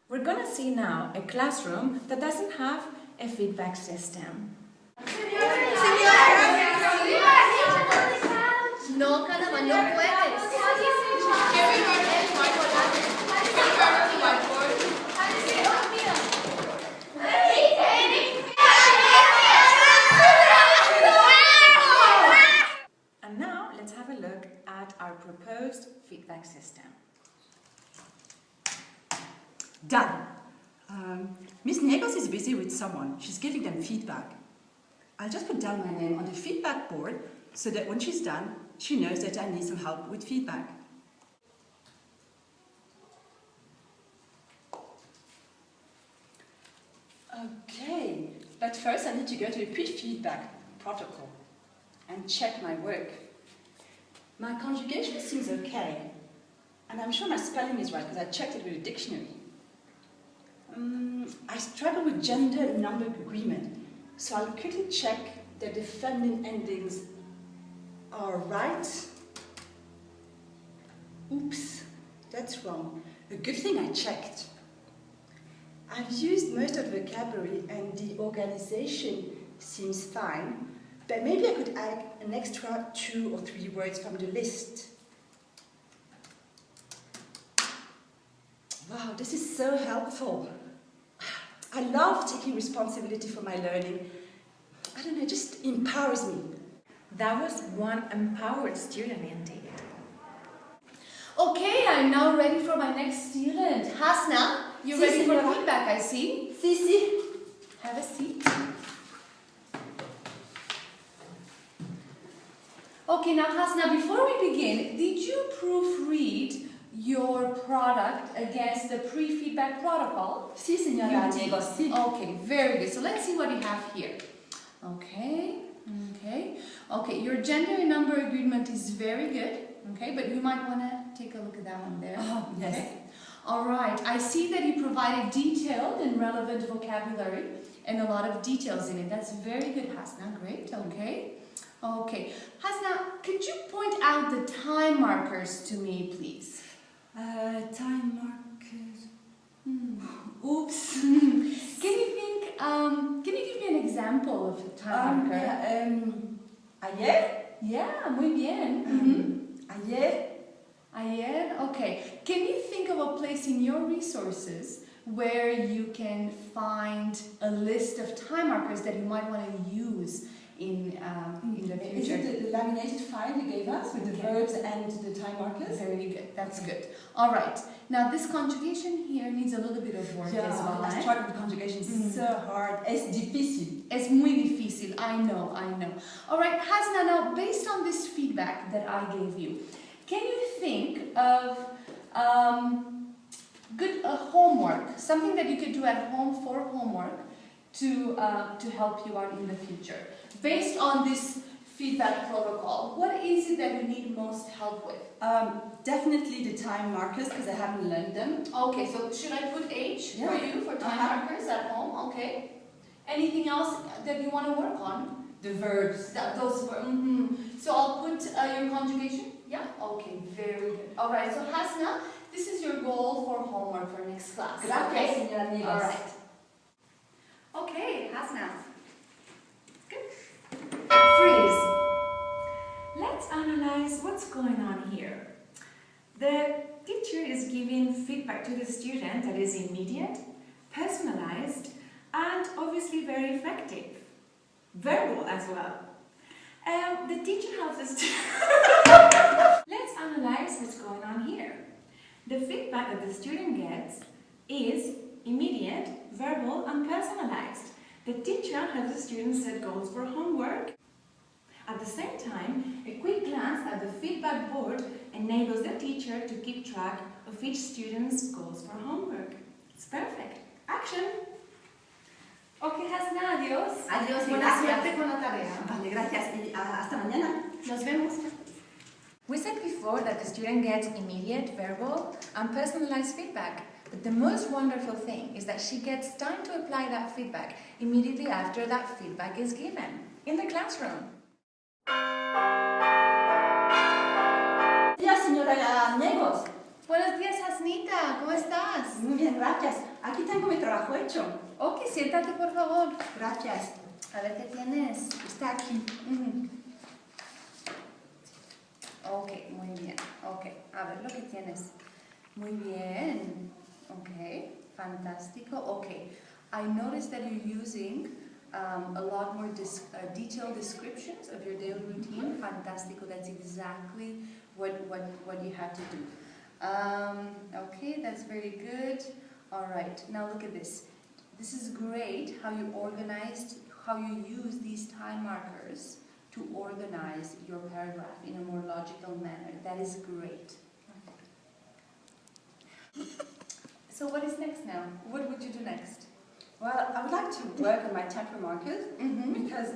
We're going to see now a classroom that doesn't have a feedback system. No, caramba, no puedes. And now let's have a look at our proposed feedback system. Done. Miss Negos is busy with someone. She's giving them feedback. I'll just put down my name on the feedback board so that when she's done, she knows that I need some help with feedback. Okay, but first I need to go to the pre-feedback protocol and check my work. My conjugation seems okay, and I'm sure my spelling is right because I checked it with a dictionary. I struggle with gender and number agreement, so I'll quickly check that the feminine endings are right. Oops, that's wrong. A good thing I checked. I've used most of the vocabulary and the organization seems fine, but maybe I could add an extra 2 or 3 words from the list. Wow, this is so helpful. I love taking responsibility for my learning. I don't know, it just empowers me. That was one empowered student indeed. Okay, I'm now ready for my next student. Hasna, you're ready for feedback, I see. Si. Have a seat. Okay, now Hasna, before we begin, did you proofread your product against the pre-feedback protocol? Si, señora Negos, si. Okay, very good. So let's see what you have here. Okay, your gender and number agreement is very good. Okay, but you might want to take a look at that one there. Oh, yes. Okay. All right, I see that you provided detailed and relevant vocabulary and a lot of details in it. That's very good, Hasna. Great, okay. Okay, Hasna, could you point out the time markers to me, please? Time markers. Oops. Can you give me an example of a time marker? Ayer. Yeah, muy bien. Ayer. Okay. Can you think of a place in your resources where you can find a list of time markers that you might want to use in the future? Is it the laminated file you gave us with the verbs and the time markers? Very good. That's good. All right. Now this conjugation here needs a little bit of work as well. I struggle with conjugation. It's so hard. Es difícil. Es muy difícil. I know. All right, Hasna. Now, based on this feedback that I gave you, can you think of good homework, something that you could do at home for homework to help you out in the future, based on this feedback protocol? What is it that you need most help with? Definitely the time markers because I haven't learned them. Okay, so should I put H for you for time markers at home? Okay. Anything else that you want to work on? The verbs. Those verbs. So I'll put your conjugation? Yeah? Okay, very good. All right, so Hasna, this is your goal for homework for next class. Gracias, señora Negos. All right. Okay, Hasna. Good. Freeze. Let's analyze what's going on here. The teacher is giving feedback to the student that is immediate, personalized, and obviously very effective. Verbal as well. The teacher helps us Let's analyze what's going on here. The feedback that the student gets is immediate, verbal, and personalized. The teacher helps the student set goals for homework. At the same time, a quick glance at the feedback board enables the teacher to keep track of each student's goals for homework. It's perfect. Action! Okay, Hasna, adiós. Adiós y Buena gracias. suerte con la tarea. Vale, gracias. Y hasta mañana. Nos vemos. We said before that the student gets immediate, verbal, and personalized feedback. But the most wonderful thing is that she gets time to apply that feedback immediately after that feedback is given, in the classroom. Hola, señora Gallegos. Buenos días, Hasnita. ¿Cómo estás? Muy bien, gracias. Aquí tengo mi trabajo hecho. Ok, siéntate, por favor. Gracias. A ver qué tienes. Está aquí. Ok, muy bien. Ok, a ver lo que tienes. Muy bien. Ok, fantástico. Ok, I noticed that you're using a lot more detailed descriptions of your daily routine. Fantástico. That's exactly what you have to do. Okay, that's very good. All right, now look at this. This is great how you organized, how you use these time markers to organize your paragraph in a more logical manner. That is great. So what is next now? What would you do next? Well, I would like to work on my temporary markers because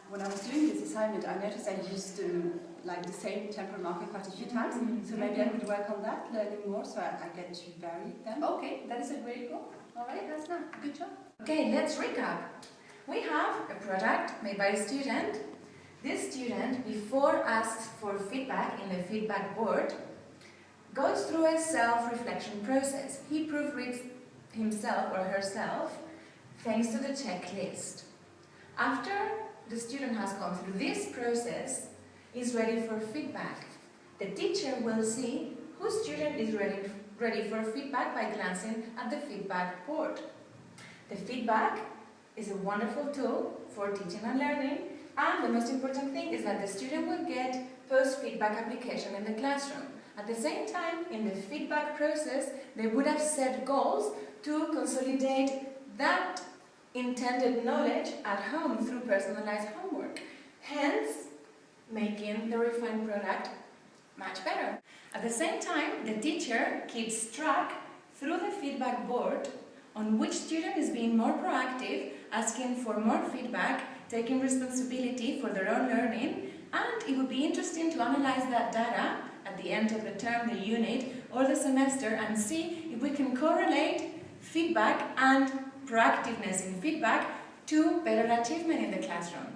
when I was doing this assignment, I noticed I used to like the same temporary marker quite a few times. So maybe I could work on that, learning more, so I get to vary them. Okay, that is a great goal. All right, Hasna, good job. Okay, let's recap. We have a product made by a student. This student, before asks for feedback in the feedback board, goes through a self-reflection process. He proofreads himself or herself thanks to the checklist. After the student has gone through this process, is ready for feedback. The teacher will see whose student is ready for feedback by glancing at the feedback board. The feedback is a wonderful tool for teaching and learning, and the most important thing is that the student will get post-feedback application in the classroom. At the same time, in the feedback process, they would have set goals to consolidate that intended knowledge at home through personalized homework, hence making the refined product much better. At the same time, the teacher keeps track through the feedback board on which student is being more proactive, asking for more feedback, taking responsibility for their own learning, and it would be interesting to analyze that data at the end of the term, the unit, or the semester and see if we can correlate feedback and proactiveness in feedback to better achievement in the classroom.